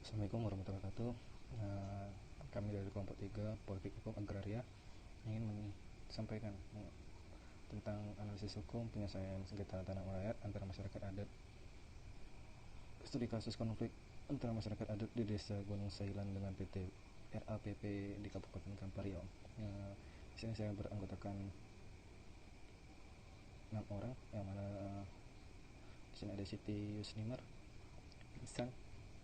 Assalamualaikum warahmatullahi wabarakatuh. Kami dari kelompok 3 Politik Hukum Agraria ingin menyampaikan tentang analisis hukum penyelesaian sengketa tanah rakyat antara masyarakat adat. Studi kasus konflik antara masyarakat adat di Desa Gunung Sailan dengan PT RAPP di Kabupaten Kampar Riau. Di sini saya beranggotakan 6 orang, yang mana di sini ada Siti Yusnimar, Ihsan,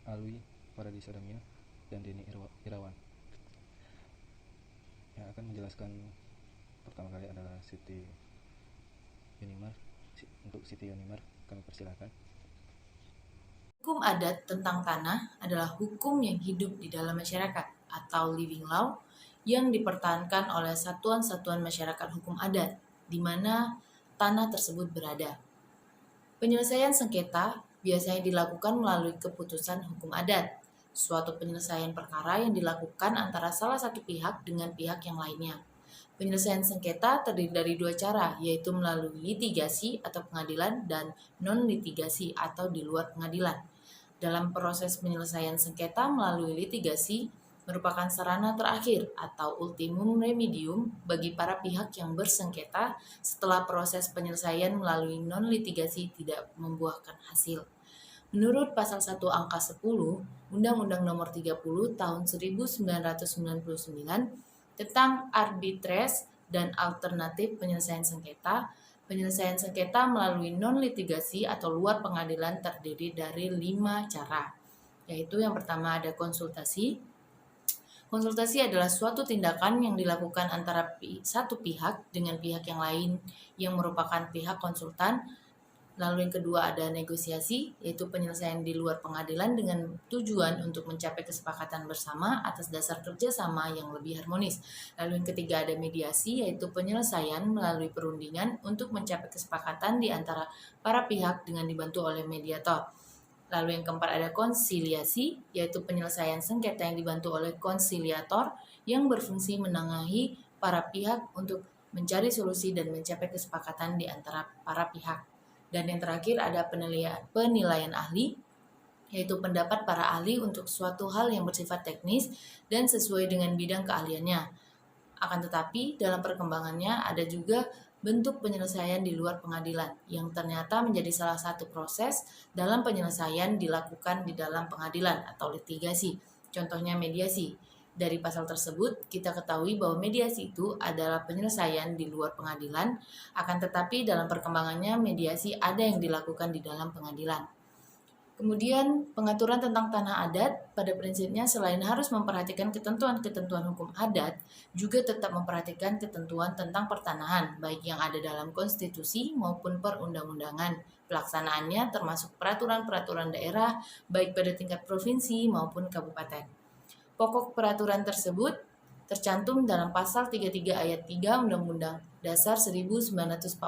Alwi, Faradi Sadamia, dan Deni Irawan. Yang akan menjelaskan pertama kali adalah Siti Yunimar. Untuk Siti Yunimar, kami persilakan. Hukum adat tentang tanah adalah hukum yang hidup di dalam masyarakat atau living law yang dipertahankan oleh satuan-satuan masyarakat hukum adat di mana tanah tersebut berada. Penyelesaian sengketa biasanya dilakukan melalui keputusan hukum adat, suatu penyelesaian perkara yang dilakukan antara salah satu pihak dengan pihak yang lainnya. Penyelesaian sengketa terdiri dari dua cara, yaitu melalui litigasi atau pengadilan dan non-litigasi atau di luar pengadilan. Dalam proses penyelesaian sengketa melalui litigasi merupakan sarana terakhir atau ultimum remedium bagi para pihak yang bersengketa setelah proses penyelesaian melalui non-litigasi tidak membuahkan hasil. Menurut pasal 1 angka 10 Undang-Undang Nomor 30 Tahun 1999 tentang arbitrase dan alternatif penyelesaian sengketa melalui non-litigasi atau luar pengadilan terdiri dari 5 cara, yaitu yang pertama ada konsultasi. Konsultasi adalah suatu tindakan yang dilakukan antara satu pihak dengan pihak yang lain yang merupakan pihak konsultan. Lalu yang kedua ada negosiasi, yaitu penyelesaian di luar pengadilan dengan tujuan untuk mencapai kesepakatan bersama atas dasar kerjasama yang lebih harmonis. Lalu yang ketiga ada mediasi, yaitu penyelesaian melalui perundingan untuk mencapai kesepakatan di antara para pihak dengan dibantu oleh mediator. Lalu yang keempat ada konsiliasi, yaitu penyelesaian sengketa yang dibantu oleh konsiliator yang berfungsi menengahi para pihak untuk mencari solusi dan mencapai kesepakatan di antara para pihak. Dan yang terakhir ada penilaian ahli, yaitu pendapat para ahli untuk suatu hal yang bersifat teknis dan sesuai dengan bidang keahliannya. Akan tetapi dalam perkembangannya ada juga bentuk penyelesaian di luar pengadilan yang ternyata menjadi salah satu proses dalam penyelesaian dilakukan di dalam pengadilan atau litigasi. Contohnya mediasi. Dari pasal tersebut, kita ketahui bahwa mediasi itu adalah penyelesaian di luar pengadilan, akan tetapi dalam perkembangannya mediasi ada yang dilakukan di dalam pengadilan. Kemudian, pengaturan tentang tanah adat pada prinsipnya selain harus memperhatikan ketentuan-ketentuan hukum adat, juga tetap memperhatikan ketentuan tentang pertanahan, baik yang ada dalam konstitusi maupun perundang-undangan. Pelaksanaannya termasuk peraturan-peraturan daerah, baik pada tingkat provinsi maupun kabupaten. Pokok peraturan tersebut tercantum dalam pasal 33 ayat 3 Undang-Undang Dasar 1945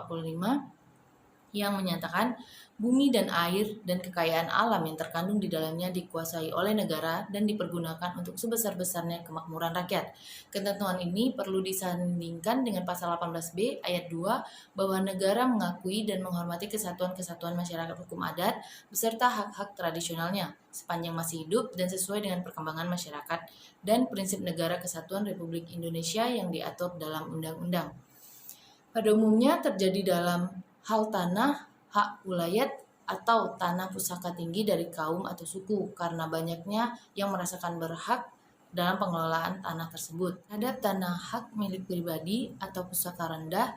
yang menyatakan bumi dan air dan kekayaan alam yang terkandung di dalamnya dikuasai oleh negara dan dipergunakan untuk sebesar-besarnya kemakmuran rakyat. Ketentuan ini perlu disandingkan dengan pasal 18B ayat 2 bahwa negara mengakui dan menghormati kesatuan-kesatuan masyarakat hukum adat beserta hak-hak tradisionalnya sepanjang masih hidup dan sesuai dengan perkembangan masyarakat dan prinsip negara kesatuan Republik Indonesia yang diatur dalam undang-undang. Pada umumnya terjadi dalam hal tanah, hak wilayah atau tanah pusaka tinggi dari kaum atau suku karena banyaknya yang merasakan berhak dalam pengelolaan tanah tersebut. Ada tanah hak milik pribadi atau pusaka rendah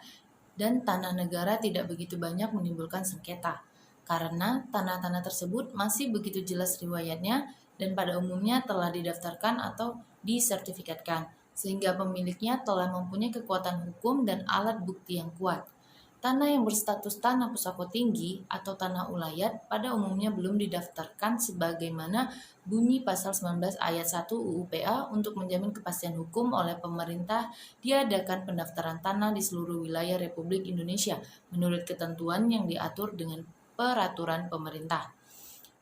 dan tanah negara tidak begitu banyak menimbulkan sengketa karena tanah-tanah tersebut masih begitu jelas riwayatnya dan pada umumnya telah didaftarkan atau disertifikatkan sehingga pemiliknya telah mempunyai kekuatan hukum dan alat bukti yang kuat. Tanah yang berstatus tanah pusaka tinggi atau tanah ulayat pada umumnya belum didaftarkan sebagaimana bunyi pasal 19 ayat 1 UU PA untuk menjamin kepastian hukum oleh pemerintah diadakan pendaftaran tanah di seluruh wilayah Republik Indonesia menurut ketentuan yang diatur dengan peraturan pemerintah.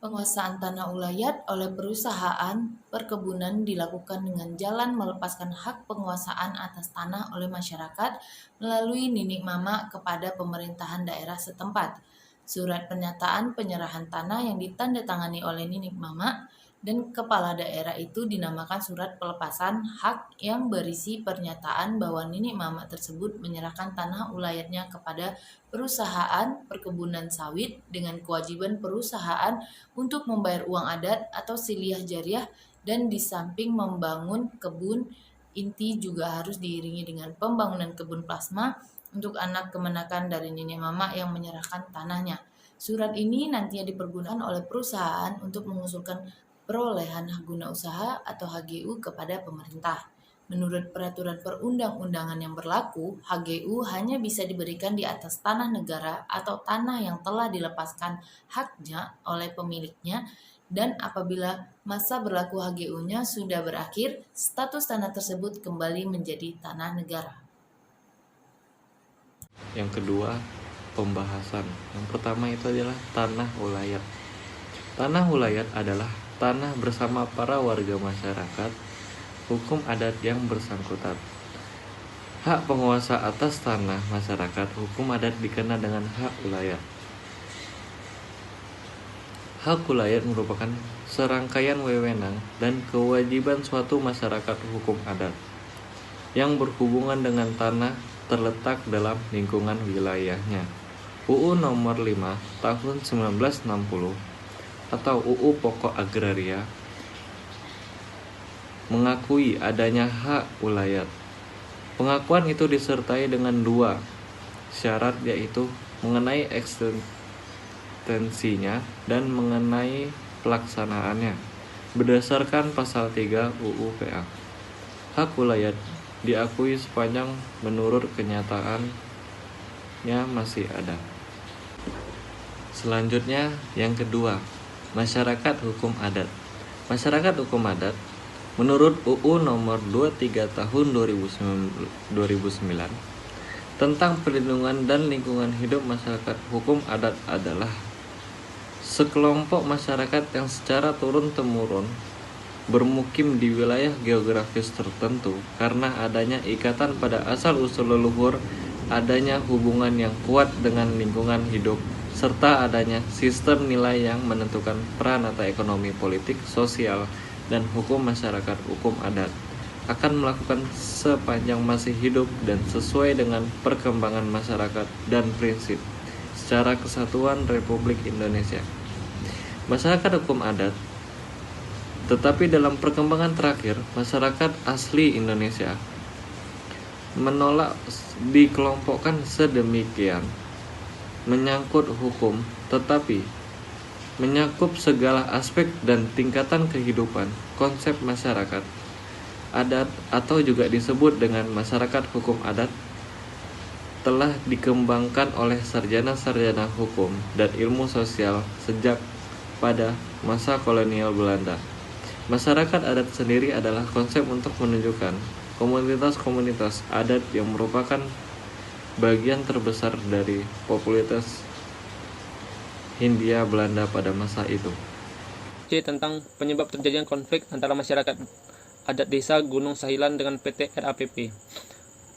Penguasaan tanah ulayat oleh perusahaan perkebunan dilakukan dengan jalan melepaskan hak penguasaan atas tanah oleh masyarakat melalui ninik mama kepada pemerintahan daerah setempat. Surat pernyataan penyerahan tanah yang ditandatangani oleh ninik mama Dan kepala daerah itu dinamakan surat pelepasan hak yang berisi pernyataan bahwa nenek mama tersebut menyerahkan tanah ulayatnya kepada perusahaan perkebunan sawit dengan kewajiban perusahaan untuk membayar uang adat atau silih jariah, dan di samping membangun kebun inti juga harus diiringi dengan pembangunan kebun plasma untuk anak kemenakan dari nenek mama yang menyerahkan tanahnya. Surat ini nantinya dipergunakan oleh perusahaan untuk mengusulkan perolehan hak guna usaha atau HGU kepada pemerintah. Menurut peraturan perundang-undangan yang berlaku, HGU hanya bisa diberikan di atas tanah negara atau tanah yang telah dilepaskan haknya oleh pemiliknya, dan apabila masa berlaku HGU-nya sudah berakhir, status tanah tersebut kembali menjadi tanah negara. Yang kedua, pembahasan. Yang pertama itu adalah tanah ulayat. Tanah ulayat adalah tanah bersama para warga masyarakat, hukum adat yang bersangkutan. Hak penguasa atas tanah masyarakat, hukum adat dikenal dengan hak ulayat. Hak ulayat merupakan serangkaian wewenang dan kewajiban suatu masyarakat hukum adat yang berhubungan dengan tanah terletak dalam lingkungan wilayahnya. UU Nomor 5 Tahun 1960 atau UU Pokok Agraria mengakui adanya hak ulayat. Pengakuan itu disertai dengan dua syarat, yaitu mengenai eksistensinya dan mengenai pelaksanaannya. Berdasarkan pasal 3 UU PA, hak ulayat diakui sepanjang menurut kenyataannya masih ada. Selanjutnya, yang kedua, masyarakat hukum adat. Masyarakat hukum adat menurut UU Nomor 23 Tahun 2009 tentang perlindungan dan lingkungan hidup masyarakat hukum adat adalah sekelompok masyarakat yang secara turun-temurun bermukim di wilayah geografis tertentu karena adanya ikatan pada asal-usul leluhur, adanya hubungan yang kuat dengan lingkungan hidup, serta adanya sistem nilai yang menentukan peranata ekonomi, politik, sosial, dan hukum masyarakat hukum adat akan melakukan sepanjang masih hidup dan sesuai dengan perkembangan masyarakat dan prinsip secara kesatuan Republik Indonesia. Masyarakat hukum adat. Tetapi dalam perkembangan terakhir, masyarakat asli Indonesia menolak dikelompokkan sedemikian menyangkut hukum, tetapi menyakup segala aspek dan tingkatan kehidupan konsep masyarakat adat atau juga disebut dengan masyarakat hukum adat telah dikembangkan oleh sarjana-sarjana hukum dan ilmu sosial sejak pada masa kolonial Belanda. Masyarakat adat sendiri adalah konsep untuk menunjukkan komunitas-komunitas adat yang merupakan bagian terbesar dari popularitas Hindia Belanda pada masa itu. Tentang penyebab terjadinya konflik antara masyarakat adat desa Gunung Sahilan dengan PT RAPP.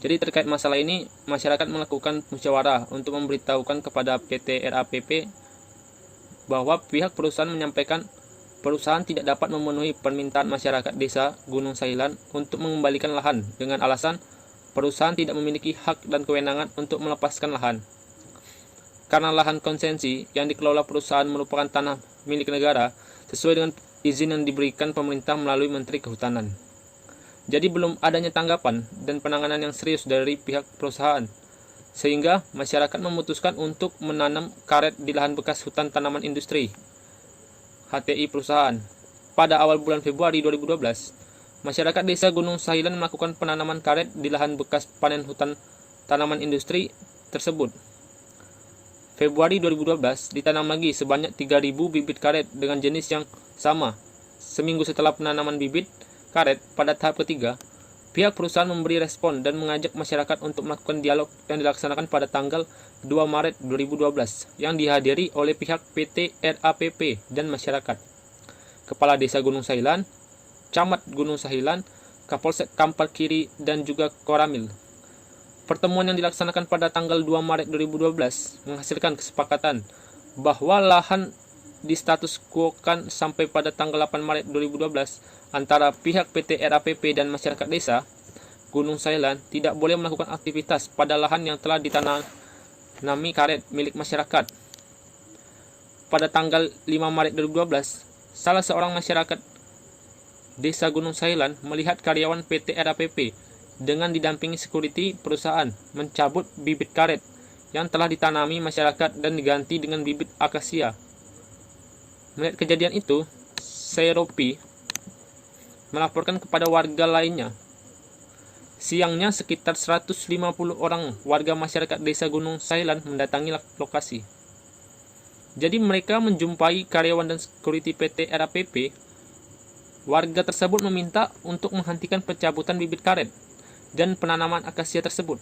Jadi terkait masalah ini, masyarakat melakukan musyawarah untuk memberitahukan kepada PT RAPP bahwa pihak perusahaan menyampaikan perusahaan tidak dapat memenuhi permintaan masyarakat desa Gunung Sahilan untuk mengembalikan lahan dengan alasan perusahaan tidak memiliki hak dan kewenangan untuk melepaskan lahan. Karena lahan konsesi yang dikelola perusahaan merupakan tanah milik negara sesuai dengan izin yang diberikan pemerintah melalui Menteri Kehutanan. Jadi belum adanya tanggapan dan penanganan yang serius dari pihak perusahaan, sehingga masyarakat memutuskan untuk menanam karet di lahan bekas hutan tanaman industri HTI perusahaan. Pada awal bulan Februari 2012, masyarakat desa Gunung Sahilan melakukan penanaman karet di lahan bekas panen hutan tanaman industri tersebut. Februari 2012 ditanam lagi sebanyak 3.000 bibit karet dengan jenis yang sama. Seminggu setelah penanaman bibit karet pada tahap ketiga, pihak perusahaan memberi respon dan mengajak masyarakat untuk melakukan dialog yang dilaksanakan pada tanggal 2 Maret 2012 yang dihadiri oleh pihak PT RAPP dan masyarakat. Kepala Desa Gunung Sahilan, Camat Gunung Sahilan, Kapolsek Kampar Kiri, dan juga Koramil. Pertemuan yang dilaksanakan pada tanggal 2 Maret 2012 menghasilkan kesepakatan bahwa lahan distatus quo-kan sampai pada tanggal 8 Maret 2012 antara pihak PT RAPP dan masyarakat desa Gunung Sahilan tidak boleh melakukan aktivitas pada lahan yang telah ditanami karet milik masyarakat. Pada tanggal 5 Maret 2012, salah seorang masyarakat desa Gunung Sahilan melihat karyawan PT RAPP dengan didampingi security perusahaan mencabut bibit karet yang telah ditanami masyarakat dan diganti dengan bibit akasia. Melihat kejadian itu, Seropi melaporkan kepada warga lainnya. Siangnya sekitar 150 orang warga masyarakat desa Gunung Sahilan mendatangi lokasi. Jadi mereka menjumpai karyawan dan security PT RAPP. Warga tersebut meminta untuk menghentikan pencabutan bibit karet dan penanaman akasia tersebut.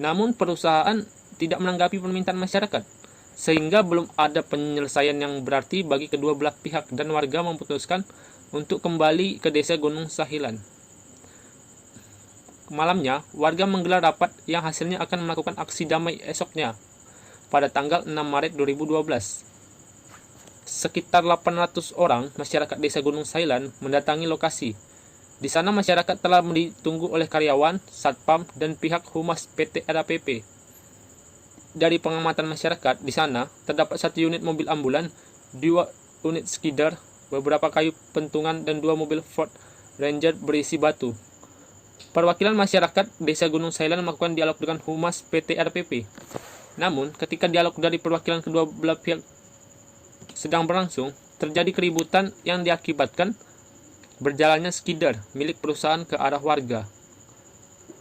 Namun perusahaan tidak menanggapi permintaan masyarakat, sehingga belum ada penyelesaian yang berarti bagi kedua belah pihak dan warga memutuskan untuk kembali ke desa Gunung Sahilan. Malamnya, warga menggelar rapat yang hasilnya akan melakukan aksi damai esoknya pada tanggal 6 Maret 2012. Sekitar 800 orang masyarakat desa Gunung Sahilan mendatangi lokasi. Di sana masyarakat telah ditunggu oleh karyawan, satpam, dan pihak humas PT RAPP. Dari pengamatan masyarakat, di sana terdapat 1 unit mobil ambulan, 2 unit skidder, beberapa kayu pentungan, dan 2 mobil Ford Ranger berisi batu. Perwakilan masyarakat desa Gunung Sahilan melakukan dialog dengan humas PT RAPP. Namun, ketika dialog dari perwakilan kedua belah pihak sedang berlangsung, terjadi keributan yang diakibatkan berjalannya skidder milik perusahaan ke arah warga.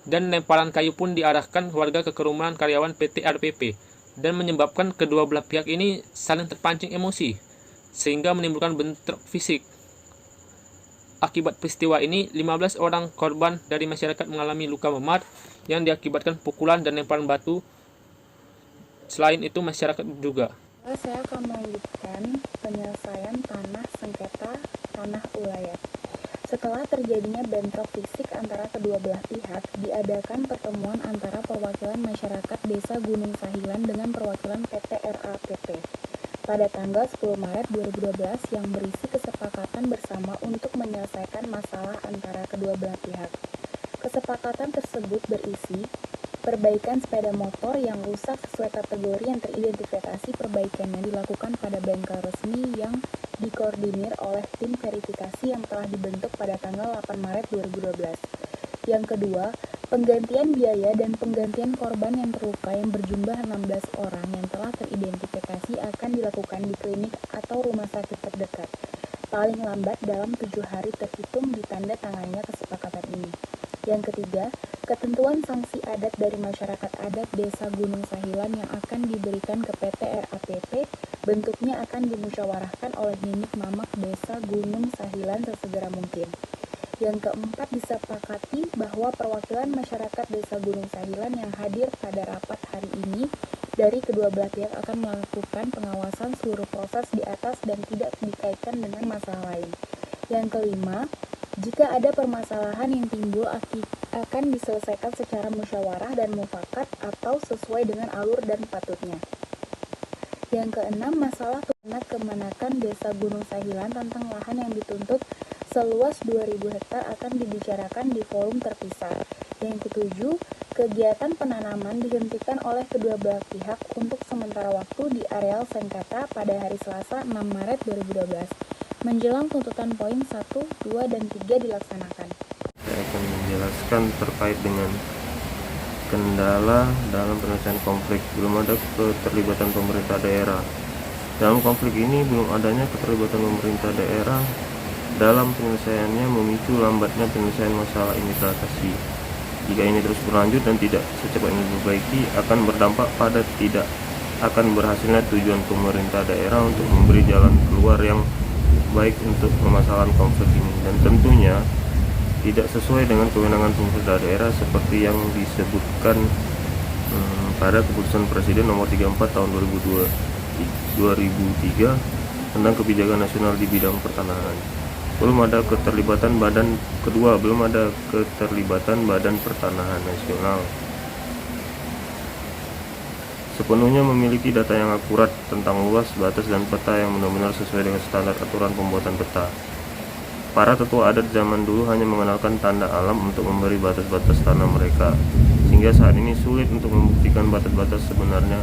Dan lemparan kayu pun diarahkan warga ke kerumunan karyawan PT RAPP dan menyebabkan kedua belah pihak ini saling terpancing emosi sehingga menimbulkan bentrok fisik. Akibat peristiwa ini, 15 orang korban dari masyarakat mengalami luka memar yang diakibatkan pukulan dan lemparan batu. Selain itu, masyarakat juga. Saya akan melanjutkan penyelesaian tanah sengketa tanah ulayat. Setelah terjadinya bentrok fisik antara kedua belah pihak, diadakan pertemuan antara perwakilan masyarakat desa Gunung Sahilan dengan perwakilan PT RAPP pada tanggal 10 Maret 2012 yang berisi kesepakatan bersama untuk menyelesaikan masalah antara kedua belah pihak. Kesepakatan tersebut berisi perbaikan sepeda motor yang rusak sesuai kategori yang teridentifikasi. Perbaikannya dilakukan pada bengkel resmi yang dikoordinir oleh tim verifikasi yang telah dibentuk pada tanggal 8 Maret 2012. Yang kedua, penggantian biaya dan penggantian korban yang terluka yang berjumlah 16 orang yang telah teridentifikasi akan dilakukan di klinik atau rumah sakit terdekat, paling lambat dalam 7 hari terhitung ditanda tangannya kesepakatan ini. Yang ketiga, ketentuan sanksi adat dari masyarakat adat desa Gunung Sahilan yang akan diberikan ke PT RAPP bentuknya akan dimusyawarahkan oleh Ninik Mamak desa Gunung Sahilan sesegera mungkin. Yang keempat, disepakati bahwa perwakilan masyarakat desa Gunung Sahilan yang hadir pada rapat hari ini dari kedua belah pihak akan melakukan pengawasan seluruh proses di atas dan tidak dikaitkan dengan masalah lain. Yang kelima, jika ada permasalahan yang timbul akan diselesaikan secara musyawarah dan mufakat atau sesuai dengan alur dan patutnya. Yang keenam, masalah kemanakan desa Gunung Sahilan tentang lahan yang dituntut seluas 2.000 hektar akan dibicarakan di forum terpisah. Yang ketujuh, kegiatan penanaman dihentikan oleh kedua belah pihak untuk sementara waktu di areal sengketa pada hari Selasa 6 Maret 2012. Menjelang tuntutan poin 1, 2, dan 3 dilaksanakan. Saya akan menjelaskan terkait dengan kendala dalam penyelesaian konflik. Belum ada keterlibatan pemerintah daerah. Dalam konflik ini belum adanya keterlibatan pemerintah daerah dalam penyelesaiannya memicu lambatnya penyelesaian masalah imigrasi. Jika ini terus berlanjut dan tidak secepatnya diperbaiki, akan berdampak pada tidak akan berhasilnya tujuan pemerintah daerah untuk memberi jalan keluar yang baik untuk permasalahan konflik ini, dan tentunya tidak sesuai dengan kewenangan pemerintah daerah seperti yang disebutkan pada keputusan Presiden nomor 34 tahun 2003 tentang kebijakan nasional di bidang pertanahan. Belum ada keterlibatan badan Badan Pertanahan Nasional. sepenuhnya memiliki data yang akurat tentang luas, batas, dan peta yang benar-benar sesuai dengan standar aturan pembuatan peta. Para tetua adat zaman dulu hanya mengenalkan tanda alam untuk memberi batas-batas tanah mereka, sehingga saat ini sulit untuk membuktikan batas-batas sebenarnya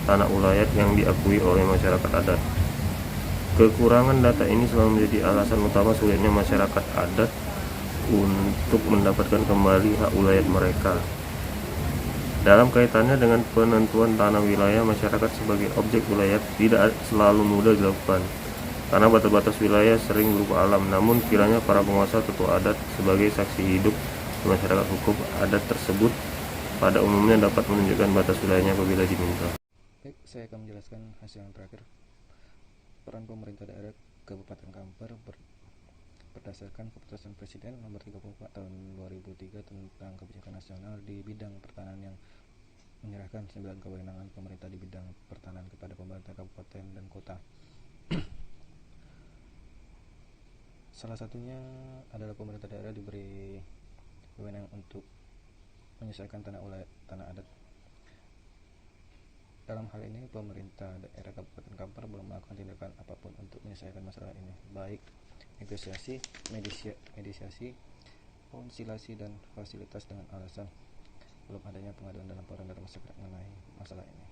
tanah ulayat yang diakui oleh masyarakat adat. Kekurangan data ini selalu menjadi alasan utama sulitnya masyarakat adat untuk mendapatkan kembali hak ulayat mereka. Dalam kaitannya dengan penentuan tanah wilayah, masyarakat sebagai objek wilayah tidak selalu mudah dilakukan, karena batas-batas wilayah sering berupa alam. Namun kiranya para penguasa tetua adat sebagai saksi hidup di masyarakat hukum adat tersebut pada umumnya dapat menunjukkan batas wilayahnya apabila diminta. Baik, saya akan menjelaskan hasil yang terakhir. Peran pemerintah daerah Kabupaten Kampar berdasarkan Keputusan Presiden Nomor 34 Tahun 2003 tentang kebijakan nasional di bidang pertanahan yang menyerahkan 9 kewenangan pemerintah di bidang pertanahan kepada pemerintah kabupaten dan kota. Salah satunya adalah pemerintah daerah diberi wewenang untuk menyesuaikan tanah adat. Dalam hal ini, pemerintah daerah Kabupaten Kampar belum melakukan tindakan apapun untuk menyelesaikan masalah ini, baik negosiasi, mediasi, konsilasi, dan fasilitas, dengan alasan belum adanya pengaduan dan laporan dari masyarakat mengenai masalah ini.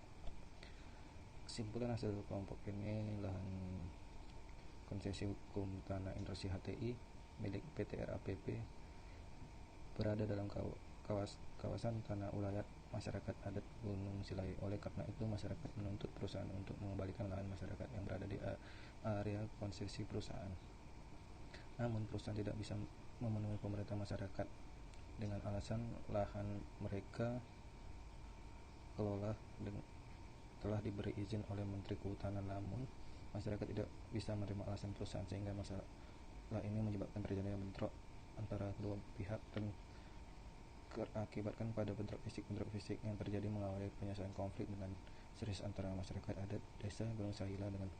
Kesimpulan hasil kelompok ini, lahan konsesi hukum tanah industri HTI milik PT RAPP berada dalam kawasan tanah ulayat masyarakat adat Gunung Silai. Oleh karena itu, masyarakat menuntut perusahaan untuk mengembalikan lahan masyarakat yang berada di area konsesi perusahaan. Namun perusahaan tidak bisa memenuhi pemerintah masyarakat dengan alasan lahan mereka kelola telah diberi izin oleh Menteri Kehutanan. Namun masyarakat tidak bisa menerima alasan perusahaan, sehingga masalah ini menyebabkan terjadinya bentrok antara kedua pihak dan akibatkan pada bentrok fisik yang terjadi mengawali penyelesaian konflik dengan serius antara masyarakat adat desa Gunung Sahila dengan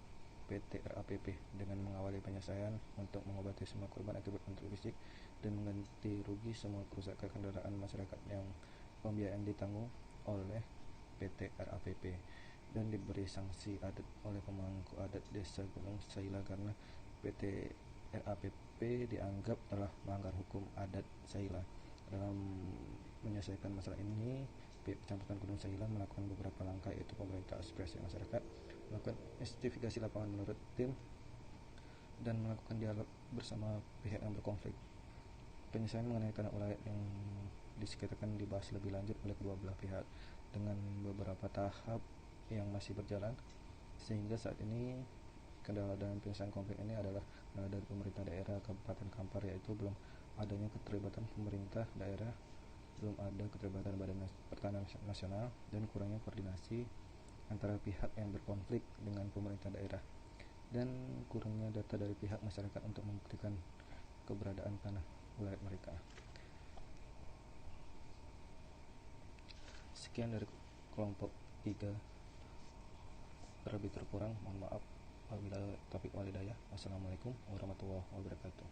PT RAPP, dengan mengawali penyelesaian untuk mengobati semua korban akibat bentrok fisik dan mengganti rugi semua kerusakan kendaraan masyarakat yang pembiayaan ditanggung oleh PT RAPP, dan diberi sanksi adat oleh pemangku adat desa Gunung Sahila karena PT RAPP dianggap telah melanggar hukum adat Sahila. Dalam menyelesaikan masalah ini, pihak Kecamatan Gunung Sahila melakukan beberapa langkah, yaitu pemerintah aspirasi masyarakat, melakukan investigasi lapangan menurut tim, dan melakukan dialog bersama pihak yang berkonflik. Penyelesaian mengenai tanah ulayat yang disekitarkan dibahas lebih lanjut oleh kedua belah pihak dengan beberapa tahap yang masih berjalan, sehingga saat ini kendala dalam penyelesaian konflik ini adalah dari pemerintah daerah Kabupaten Kampar, yaitu belum adanya keterlibatan pemerintah daerah, belum ada keterlibatan Badan Pertanahan Nasional, dan kurangnya koordinasi antara pihak yang berkonflik dengan pemerintah daerah, dan kurangnya data dari pihak masyarakat untuk membuktikan keberadaan tanah ulayat mereka. Sekian dari kelompok 3. Lebih terkurang mohon maaf. Wabillahi taufiq wal hidayah. Wassalamualaikum warahmatullahi wabarakatuh.